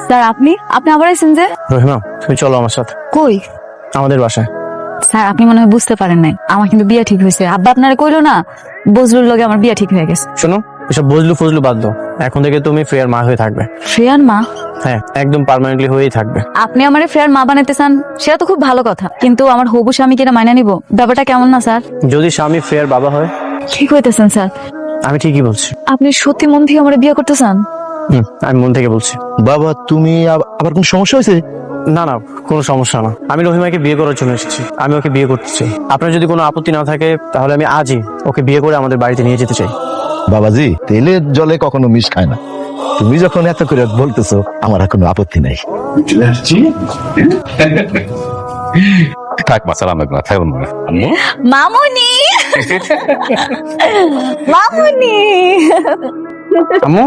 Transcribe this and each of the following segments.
Sir আপনি আপনি আবার আছেন যে? রহিমা, তুমি চলো আমার সাথে কই? আমাদের বাসায়। স্যার আপনি মনে হয় বুঝতে পারেন নাই, আমার কিন্তু বিয়ে ঠিক হয়েছে। আব্বা আপনারা কইলো না বজলুর লগে আমার বিয়ে ঠিক হয়ে গেছে। শোনো, এসব বজলু ফজলু বাদ দাও। এখন থেকে তুমি ফ্রেয়ার মা হয়ে থাকবে। ফ্রেয়ার মা? হ্যাঁ, একদম পার্মানেন্টলি হয়েই থাকবে। আপনি আমারে ফ্রেয়ার মা বানাইতে চান, সেটা তো খুব ভালো কথা, কিন্তু আমার হবু স্বামী কিনা মাইনা নিব? ব্যাপারটা কেমন না স্যার? যদি স্বামী ফ্রেয়ার বাবা হয়? ঠিক হইতেছেন স্যার? আমি ঠিকই বলছি। আপনি সত্যি মন থেকে আমার বিয়ে করতে চান? আমি মন থেকে বলছি। বাবা তুমি আবার কোন সমস্যা হয়েছে? না না, কোনো সমস্যা না। আমি রহিমাকে বিয়ে করার জন্য এসেছি। আমি ওকে বিয়ে করতে চাই। আপনার যদি কোনো আপত্তি না থাকে তাহলে আমি আজই ওকে বিয়ে করে আমাদের বাড়িতে নিয়ে যেতে চাই। বাবাজি, তেলের জলে কখনো মিশ খায় না। তুমি যখন এত করে বলতেছো, আমার আর কোনো আপত্তি নাই। থাক মা, সালাম আলাইকুম। থাকুন না আম্মু। মামুনি মামুনি আম্মু,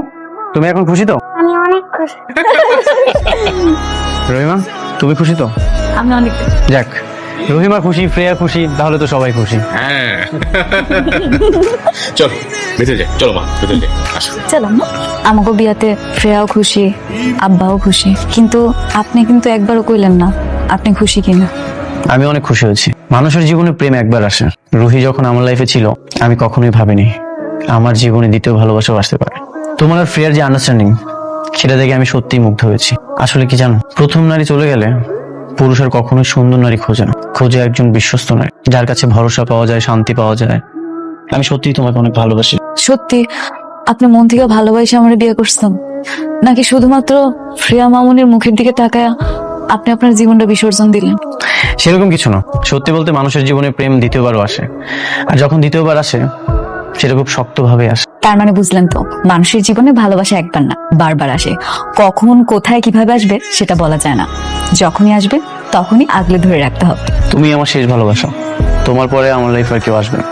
তুমি এখন খুশি তো? আমি অনেক খুশি। রহিমা, তুমি খুশি তো? আমি অনেক যাক, রহিমা খুশি, ফ্রেয়া খুশি, তাহলে তো সবাই খুশি। হ্যাঁ চলো ভেতরে যাই, চলো মা ভেতরে যাই, আসো। চলো আমাকে বিয়াতে ফ্রেয়াও খুশি, আব্বাও খুশি, কিন্তু আপনি কিন্তু একবারও কইলেন না আপনি খুশি কিনা। আমি অনেক খুশি হয়েছি। মানুষের জীবনে প্রেম একবার আসে। রুহি যখন আমার লাইফে ছিল আমি কখনোই ভাবিনি আমার জীবনে দ্বিতীয় ভালোবাসাও আসতে পারে। তোমার আর ফ্রেয়ার যে আন্ডারস্ট্যান্ডিং, সেটা দেখে আমি সত্যিই মুগ্ধ হয়েছি। আসলে কি জানো, প্রথম নারী চলে গেলে পুরুষের কখনোই সুন্দর নারী খোঁজে না, খোঁজে একজন বিশ্বস্ত নারী, যার কাছে ভরসা পাওয়া যায়, শান্তি পাওয়া যায়। আমি সত্যিই তোমাকে অনেক ভালোবাসি। সত্যি আপনি মন থেকে ভালোবাসে আমার বিয়ে করছেন, নাকি শুধুমাত্র ফ্রেয়া মামুনির মুখের দিকে তাকায় আপনি আপনার জীবনটা বিসর্জন দিলেন? সেরকম কিছু না। সত্যি বলতে মানুষের জীবনে প্রেম দ্বিতীয়বারও আসে, আর যখন দ্বিতীয়বার আসে সেটা খুব শক্তভাবে আসে। তার মানে বুঝলেন তো, মানুষের জীবনে ভালোবাসা একবার না বারবার আসে। কখন কোথায় কিভাবে আসবে সেটা বলা যায় না, যখনই আসবে তখনই আগলে ধরে রাখতে হবে। তুমি আমার শেষ ভালোবাসা। তোমার পরে আমার লাইফে আর কেউ আসবে না।